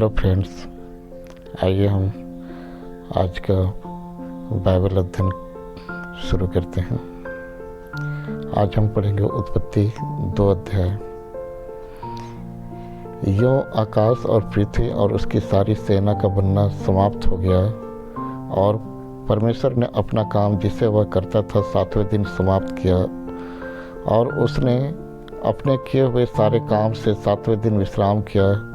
Hello friends, आइए हम आज का बाइबल अध्ययन शुरू करते हैं। आज हम पढ़ेंगे उत्पत्ति 2 अध्याय। यों आकाश और पृथ्वी और उसकी सारी सेना का बनना समाप्त हो गया और परमेश्वर ने अपना काम जिसे वह करता था 7वें दिन समाप्त किया। और उसने अपने किए हुए सारे काम से 7वें दिन विश्राम किया।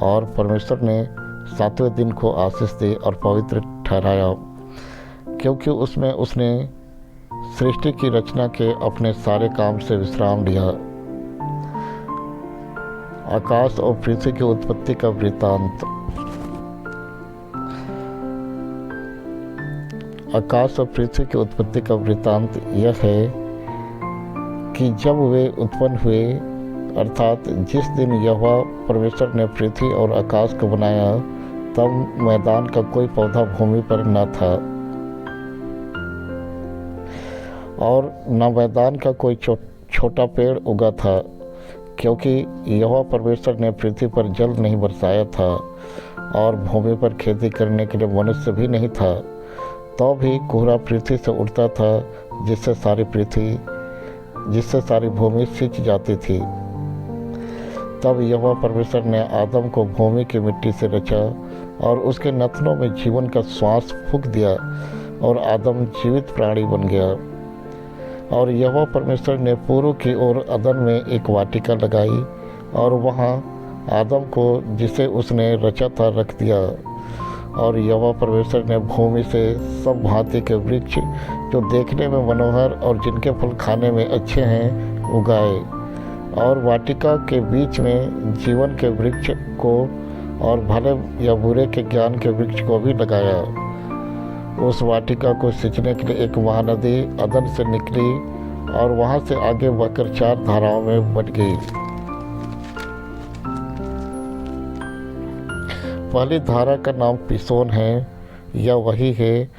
और परमेश्वर ने 7वें दिन को आशीष दी और पवित्र ठहराया, क्योंकि उसमें उसने सृष्टि की रचना के अपने सारे काम से विश्राम लिया। आकाश और पृथ्वी की उत्पत्ति का वृत्तांत। आकाश और पृथ्वी की उत्पत्ति का वृत्तांत यह है कि जब वे उत्पन्न हुए, अर्थात जिस दिन यहोवा परमेश्वर ने पृथ्वी और आकाश को बनाया, तब मैदान का कोई पौधा भूमि पर न था और न मैदान का कोई छोटा पेड़ उगा था, क्योंकि यहोवा परमेश्वर ने पृथ्वी पर जल नहीं बरसाया था और भूमि पर खेती करने के लिए मनुष्य भी नहीं था। तो भी कोहरा पृथ्वी से उड़ता था, जिससे सारी भूमि सिंच जाती थी। तब यहोवा परमेश्वर ने आदम को भूमि की मिट्टी से रचा और उसके नथनों में जीवन का श्वास फूंक दिया और आदम जीवित प्राणी बन गया। और यहोवा परमेश्वर ने पूर्व की ओर अदन में एक वाटिका लगाई और वहाँ आदम को जिसे उसने रचा था रख दिया। और यहोवा परमेश्वर ने भूमि से सब भांति के वृक्ष जो देखने में मनोहर और जिनके फल खाने में अच्छे हैं उगाए, और वाटिका के बीच में जीवन के वृक्ष को और भले या बुरे के ज्ञान के वृक्ष को भी लगाया। उस वाटिका को सींचने के लिए एक महानदी अदन से निकली और वहाँ से आगे बढ़कर 4 धाराओं में बट गई। पहली धारा का नाम पिसोन है। यह वही है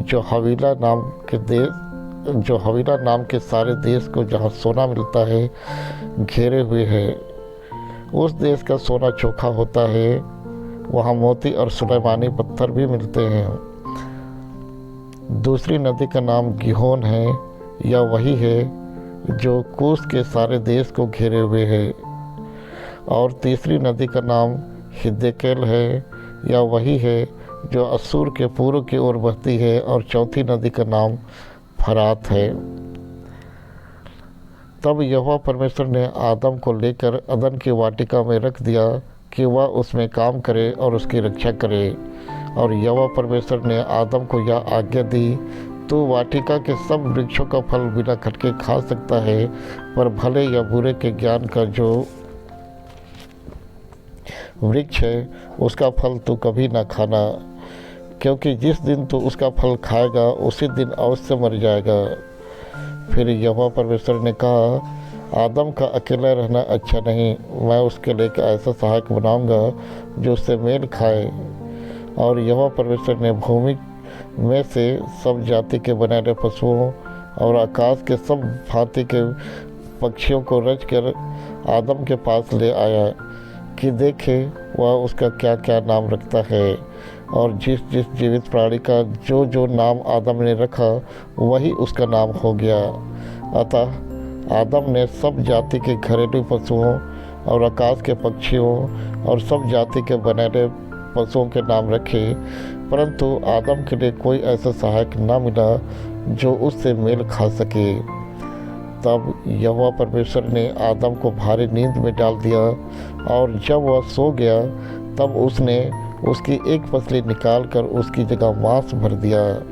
जो हवीला नाम के सारे देश को, जहाँ सोना मिलता है, घेरे हुए है। उस देश का सोना चोखा होता है, वहाँ मोती और सुलेमानी पत्थर भी मिलते हैं। दूसरी नदी का नाम गिहोन है। यह वही है जो कूश के सारे देश को घेरे हुए है। और तीसरी नदी का नाम हिद्देकेल है। यह वही है जो असूर के पूर्व की ओर बहती है। और चौथी नदी का नाम फरात है। तब यहोवा परमेश्वर ने आदम को लेकर अदन की वाटिका में रख दिया कि वह उसमें काम करे और उसकी रक्षा करे। और यहोवा परमेश्वर ने आदम को यह आज्ञा दी, तू वाटिका के सब वृक्षों का फल बिना खटके खा सकता है, पर भले या बुरे के ज्ञान का जो वृक्ष है उसका फल तू कभी ना खाना, क्योंकि जिस दिन तू उसका फल खाएगा उसी दिन अवश्य मर जाएगा। फिर यहोवा परमेश्वर ने कहा, आदम का अकेला रहना अच्छा नहीं, मैं उसके लिए ऐसा सहायक बनाऊंगा जो उससे मेल खाए। और यहोवा परमेश्वर ने भूमि में से सब जाति के बनाए पशुओं और आकाश के सब भांति के पक्षियों को रच कर आदम के पास ले आया कि देखे वह उसका क्या क्या नाम रखता है। और जिस जीवित प्राणी का जो नाम आदम ने रखा वही उसका नाम हो गया। अतः आदम ने सब जाति के घरेलू पशुओं और आकाश के पक्षियों और सब जाति के बनाए पशुओं के नाम रखे, परंतु आदम के लिए कोई ऐसा सहायक न मिला जो उससे मेल खा सके। तब यहोवा परमेश्वर ने आदम को भारी नींद में डाल दिया, और जब वह सो गया तब उसने उसकी एक पसली निकाल कर उसकी जगह मांस भर दिया।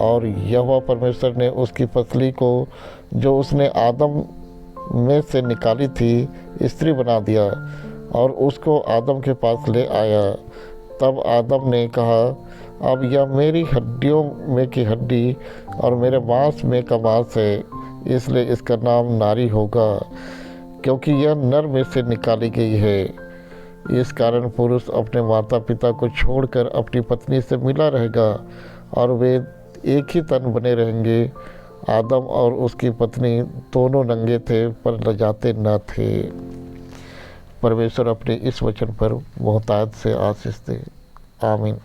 और यहोवा परमेश्वर ने उसकी पसली को जो उसने आदम में से निकाली थी स्त्री बना दिया और उसको आदम के पास ले आया। तब आदम ने कहा, अब यह मेरी हड्डियों में की हड्डी और मेरे मांस में का मांस है, इसलिए इसका नाम नारी होगा, क्योंकि यह नर में से निकाली गई है। इस कारण पुरुष अपने माता पिता को छोड़कर अपनी पत्नी से मिला रहेगा और वे एक ही तन बने रहेंगे। आदम और उसकी पत्नी दोनों नंगे थे पर लजाते न थे। परमेश्वर अपने इस वचन पर मोहताज से आशीष दे। आमीन।